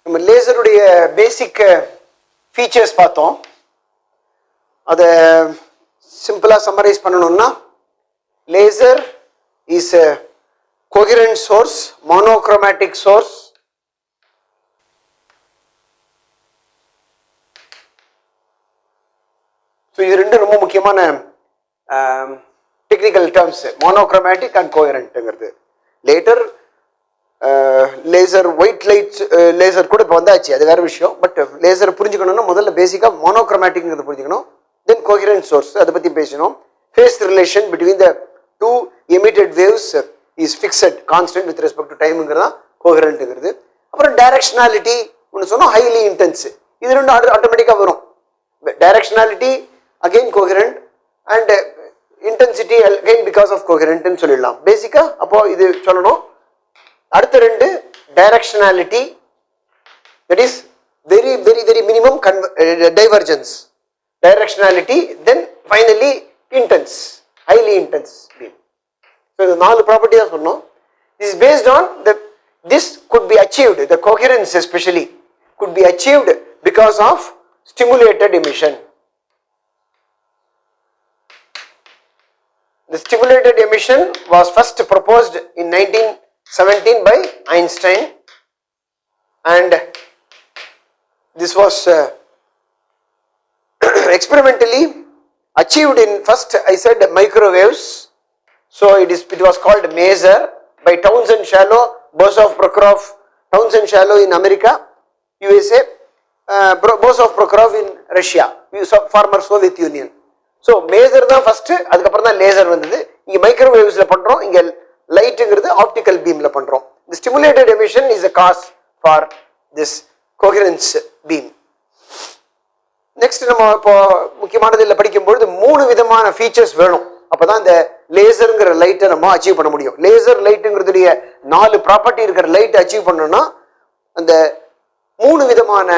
நம்ம லேசருடைய பேசிக் ஃபீச்சர்ஸ் பார்த்தோம். அதை சிம்பிளாக சம்மரைஸ் பண்ணணும்னா, laser is a coherent source, monochromatic source. So இது ரெண்டு ரொம்ப முக்கியமான டெக்னிக்கல் டேர்ம்ஸ், மோனோக்ரோமேட்டிக் அண்ட் கோஹெரண்ட்ங்கிறது. Later laser white light laser கூட இப்போ வந்தாச்சு, அது வேற விஷயம். பட் லேசர் புரிஞ்சுக்கணும்னா முதல்ல பேசிக்காக மோனோக்ரோமேட்டிக்ங்கிறது புரிஞ்சுக்கணும். தென் கோஹெரண்ட் சோர்ஸ், அதை பற்றி பேசணும். Phase relation between the two emitted waves is fixed constant with respect to டைமுங்கிறது தான் கோஹெரண்ட்ங்கிறது. அப்புறம் டைரக்ஷனாலிட்டி ஒன்று சொன்னோம், ஹைலி இன்டென்ஸ். இது ரெண்டும் ஆட்டோமேட்டிக்காக வரும். Directionality again coherent and intensity again because of coherent சொல்லிடலாம் பேசிக்கா. அப்போ இது சொல்லணும். அடுத்த ரெண்டு directionality, that is very very very minimum divergence directionality, then finally intense, highly intense. So இது 4 ப்ராப்பர்ட்டி தான் சொன்னோம். This based on this could be achieved, the coherence especially could be achieved because of stimulated emission. The stimulated emission was first proposed in 1917 by Einstein, and this was experimentally achieved in first, I said, microwaves. So it was called maser by Townsend Shallow, Bosov Prokhorov, Townsend Shallow in America, USA, Bosov Prokhorov in Russia, former Soviet Union. So maser தான் first, அதுக்கப்புறம் தான் laser வந்தது. இங்கே மைக்ரோவேவ்ஸில் பண்ணுறோம், இங்கே லைட்டுங்கிறது optical பீமில் பண்ணுறோம். The stimulated emission is a cause for this coherence beam. Next நம்ம இப்போ முக்கியமானது இல்லை படிக்கும்பொழுது 3 விதமான ஃபீச்சர்ஸ் வேணும். அப்போ தான் இந்த லேசருங்கிற லைட்டை நம்ம அச்சீவ் பண்ண முடியும். லேசர் லைட்டுங்கிறதுடைய 4 ப்ராப்பர்ட்டி இருக்கிற லைட்டை அச்சீவ் பண்ணணும்னா அந்த 3 விதமான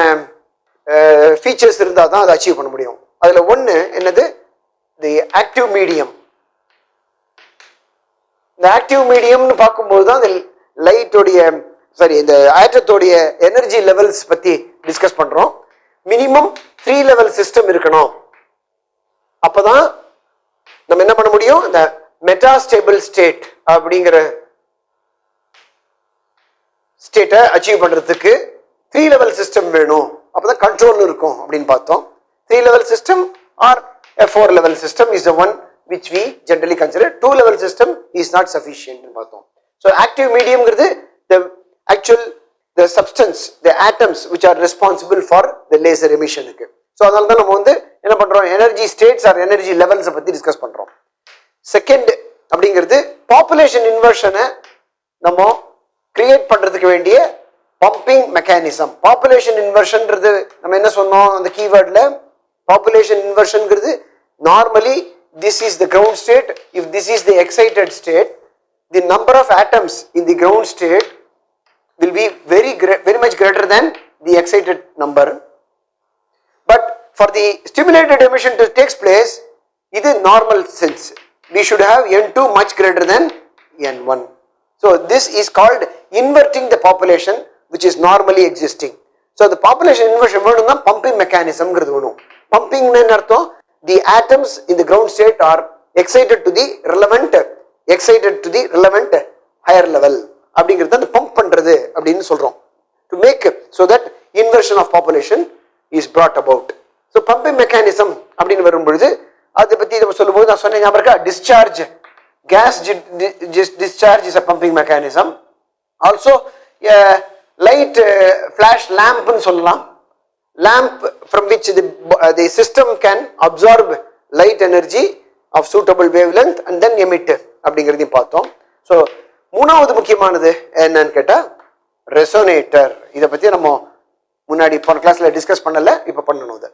ஃபீச்சர்ஸ் இருந்தால் தான் அதை அச்சீவ் பண்ண முடியும். அதில் ஒன்று என்னது, தி ஆக்டிவ் மீடியம். இந்த ஆக்டிவ் மீடியம்னு பார்க்கும்போது தான் இந்த லைட்டோடைய இந்த ஆட்டத்தோடைய எனர்ஜி லெவல்ஸ் பற்றி டிஸ்கஸ் பண்ணுறோம். மினிமம் 3 லெவல் சிஸ்டம் இருக்கணும். அப்போதான் நம்ம என்ன பண்ண முடியும், இந்த மெட்டாஸ்டேபிள் ஸ்டேட் அப்படிங்கிற ஸ்டேட்டை அச்சீவ் பண்ணுறதுக்கு 3 லெவல் சிஸ்டம் வேணும். அப்போதான் கண்ட்ரோல் இருக்கும் அப்படின்னு பார்த்தோம். 3 level system or a 4 level system is the one which we generally consider. 2 level system is not sufficient னு பார்த்தோம். So active medium ங்கிறது the substance, the atoms which are responsible for the laser emission க்கு. So அதனால தான் நம்ம என்ன பண்றோம், energy states or energy levels பத்தி டிஸ்கஸ் பண்றோம். செகண்ட் அப்படிங்கிறது பாப்புலேஷன் இன்வர்ஷனை நம்ம கிரியேட் பண்றதுக்கு வேண்டிய பம்பிங் மெக்கானிசம். பாப்புலேஷன் இன்வர்ஷன்றது நம்ம என்ன சொன்னோம் அந்த கீவேர்ட்ல, population inversion ங்கிறது normally this is the ground state. If this is the excited state, the number of atoms in the ground state will be very much greater than the excited number. But for the stimulated emission to takes place, இது normal sense, we should have n2 much greater than n1. So this is called inverting the population which is normally existing. So the population inversion வேணும்னா pumping mechanism ங்கிறது வேணும். Pumping ன்னு அர்த்தம், the atoms in the ground state are excited to the relevant higher level அப்படிங்கிறது அந்த pump பண்றது அப்படின்னு சொல்றோம். To make so that inversion of population is brought about. So pumping mechanism அப்படின்னு வரும்பொழுது அதை பத்தி நம்ம சொல்லும்போது நான் சொன்ன ஞாபகம் இருக்கா, discharge, gas discharge is a pumping mechanism. Also light flash lamp ன்னு சொல்லலாம். Lamp from which the system can absorb light energy of suitable wavelength and then emit அப்படிங்கிறதையும் பார்த்தோம். ஸோ 3வது முக்கியமானது என்னன்னு கேட்டால் ரெசோனேட்டர். இதை பற்றி நம்ம முன்னாடி போன கிளாஸ்ல டிஸ்கஸ் பண்ணல, இப்போ பண்ணணும். அது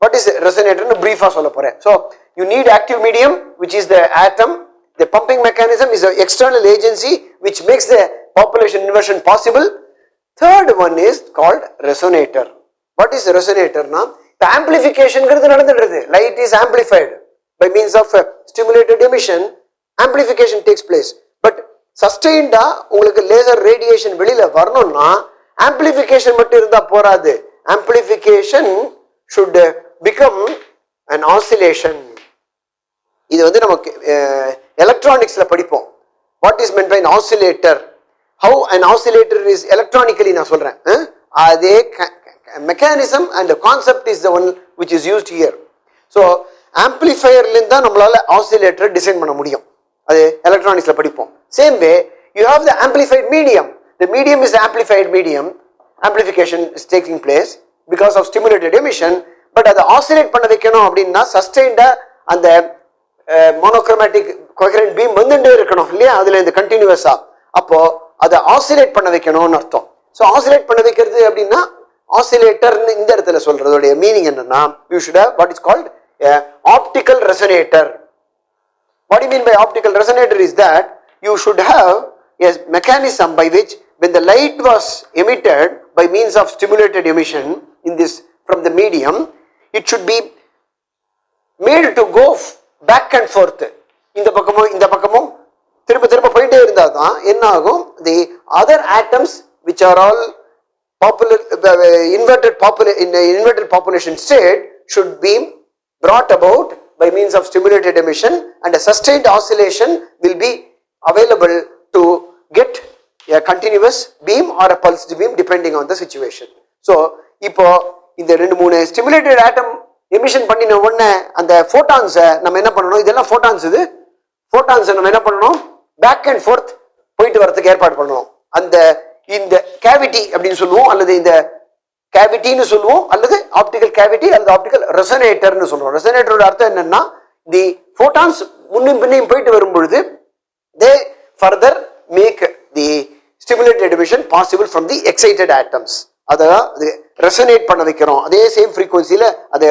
வாட் இஸ் ரெசோனேட்டர்னு பிரீஃபாக சொல்ல போகிறேன். So you need active medium which is the atom. The pumping mechanism is an external agency which makes the population inversion possible. Third one is called resonator. What is resonator na? The amplification நடந்துடுறது. Light is amplified by means of stimulated emission. Amplification takes place. But sustained உங்களுக்கு laser radiation வெளியில வரணும்னா amplification மட்டும் இருந்தா போராது. Amplification should become an oscillation. இது வந்து நமக்கு electronicsல படிப்போம். What is meant by an oscillator? How an oscillator is electronically நான் சொல்றேன். அதே mechanism and the concept is the one which is used here. So amplifierல இருந்தா நம்மளால oscillator டிசைன் பண்ண முடியும். அது electronicsல படிப்போம். Same way you have the amplified medium. The medium is the amplified medium. Amplification is taking place because of stimulated emission. But அதை oscillate பண்ண வைக்கணும் அப்படின்னா sustained அந்த monochromatic coherent beam வந்துட்டே இருக்கணும் இல்லையா, அதுல இந்த கண்டினியூஸா. அப்போ அதை ஆசிலேட் பண்ண வைக்கணும்னு அர்த்தம். ஸோ ஆசிலேட் பண்ண வைக்கிறது அப்படின்னா ஆசிலேட்டர்னு இந்த இடத்துல சொல்றதோடைய மீனிங் என்னன்னா, you should have what is called optical resonator. What do you mean by optical resonator is that you should have a mechanism by which when the light was emitted by means of stimulated emission in this from the medium, it should be made to go back and forth. இந்த பக்கமும் திரும்ப திரும்ப போயிட்டே இருந்தால் தான் என்ன ஆகும், the other atoms which are all popular inverted population state should be brought about by means of stimulated emission, and a sustained oscillation will be available to get a continuous beam or a pulsed beam depending on the situation. So இப்போ இந்த 2-3 stimulated atom emission பண்ணின உடனே அந்த photons நம்ம என்ன பண்ணணும், இதெல்லாம் photons, இது photons நம்ம என்ன பண்ணணும், பேக் அண்ட் ஃபோர்த் போயிட்டு வரதுக்கு ஏற்பாடு பண்ணணும். அந்த இந்த கேவிட்டி அப்படின்னு சொல்லுவோம், அல்லது இந்த கேவிட்டின்னு சொல்லுவோம், அல்லது ஆப்டிக்கல் கேவிட்டி அல்லது ஆப்டிக்கல் ரெசனேட்டர்னு சொல்லுவோம். ரெசனேட்டரோட அர்த்தம் என்னன்னா, தி ஃபோட்டான்ஸ் முன்னும் பின்னையும் போயிட்டு வரும்பொழுது they further make the stimulated emission possible from the excited atoms. அதை ரெசனேட் பண்ண வைக்கிறோம், அதே சேம் ஃப்ரீக்வன்சியில அதை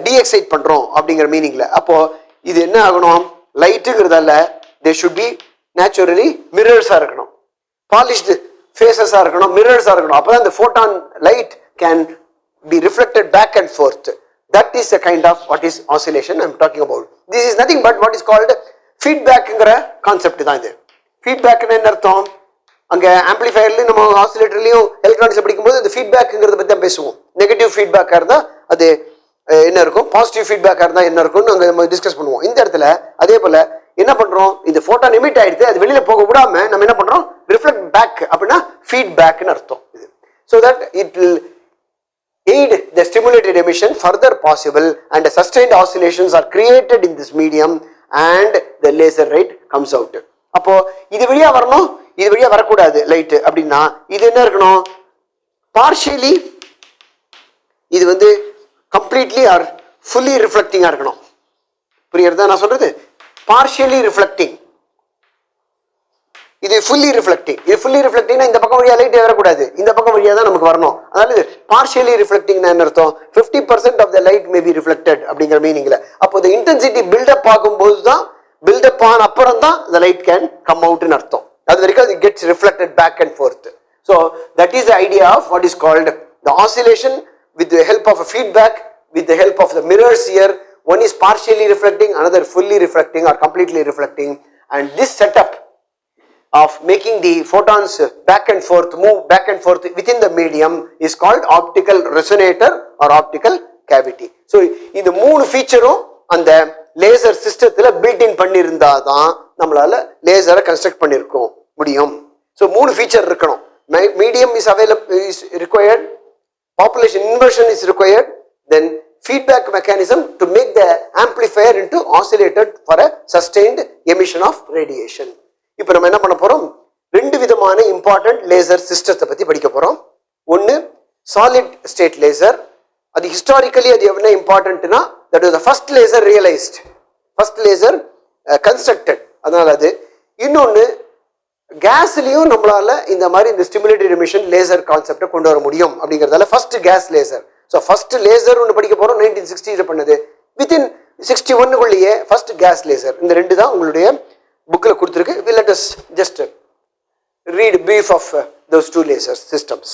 டிஎக்ஸைட் பண்றோம் அப்படிங்கிற மீனிங்ல. அப்போ இது என்ன ஆகணும், லைட்டுங்கிறதால they should be naturally mirrors இருக்கணும், polished faces இருக்கணும், mirrors இருக்கணும். அப்பதான் the photon light can be reflected back and forth. That is the kind of what is oscillation I am talking about. This is nothing but what is called feedbackங்கிற concept தான் இது. ஃபீட்பேக்னு என்ன அர்த்தம், அங்க ஆம்பிளிஃபயர்லயும் நம்ம ஆசிலேட்டர்லயும் எலக்ட்ரானிக்ஸ் படிக்கும்போது இந்த ஃபீட்பேக்ங்கிறத பத்தி தான் பேசுவோம். நெகட்டிவ் ஃபீட்பேக்கா இருந்தா அது என்ன இருக்கும், பாசிட்டிவ் ஃபீட்பேக்கா இருந்தா என்ன இருக்கும்னு அங்க நம்ம டிஸ்கஸ் பண்ணுவோம். இந்த இடத்துல அதே போல என்ன பண்றோம், இந்த போட்டான் எமிட் ஆயிடுது, அது வெளியில போக விடாம நம்ம என்ன பண்றோம், ரிஃப்ளெக்ட் பேக் அப்படின்னா ஃபீட்பேக்னு அர்த்தம் இது. So that it will aid the stimulated emission further possible and sustained oscillations are created in this medium and the laser light comes out. அப்போ இது வழியா வரணும், இது வழியா வரக்கூடாது லைட் அப்படின்னா இது என்ன இருக்கணும், பார்ஷியலி இது வந்து கம்ப்ளீட்லி ஆர் ஃபுல்லி ரிஃப்ளெக்டிங்கா இருக்கணும். புரியுறதா நான் சொல்றது, partially reflecting, இது fully reflecting. இது fully reflecting இந்த பக்கம் வழியா லைட் வரக்கூடாது, இந்த பக்கம் வழியா தான் நமக்கு வரணும். அதனால இது partially reflecting என்ன அர்த்தம், 50% of the light may be reflected அப்படிங்கிற மீனிங்ல. அப்போ the intensity build up ஆகும்போது தான், build up ஆன அப்புறம் தான் the light can come out ன்னு அர்த்தம். அது வரைக்கும் it gets reflected back and forth. So that is the idea of what is called the oscillation with the help of a feedback, with the help of the mirrors here. One is partially reflecting, another fully reflecting or completely reflecting, and this setup of making the photons back and forth, move back and forth within the medium is called optical resonator or optical cavity. So இந்த மூணு ஃபீச்சரும் அந்த laser சிஸ்டத்துல built in பண்ணியிருந்தா தான் நம்மளால லேசரை construct பண்ணிருக்கோம் முடியும். ஸோ மூணு ஃபீச்சர் இருக்கணும். Medium is available, is required, population inversion is required, then feedback mechanism to make the amplifier into oscillated for a sustained emission of radiation. இப்போ நம்ம என்ன பண்ண போறோம், ரெண்டு விதமான இம்பார்ட்டன்ட் லேசர் சிஸ்டத்தை பத்தி படிக்க போறோம். ஒன்னு சாலிட் ஸ்டேட் லேசர், அது ஹிஸ்டாரிக்கலி அது என்ன இம்பார்ட்டன்ட்னா, that is the first laser realized, first laser constructed. அதனால அது. இன்னொன்னு கேஸ்லயும் நம்மளால இந்த மாதிரி இந்த ஸ்டிமுலேட்டட் எமிஷன் லேசர் கான்செப்டை கொண்டு வர முடியும் அப்படிங்கிறதால first gas laser. So first laser ஒன்று படிக்க போறோம், 1960 பண்ணது. வித்தின் 61க்குள்ளேயே ஃபர்ஸ்ட் கேஸ் லேசர். இந்த ரெண்டு தான் உங்களுடைய புக்கில் கொடுத்துருக்கு. Let us just read brief of those two laser systems.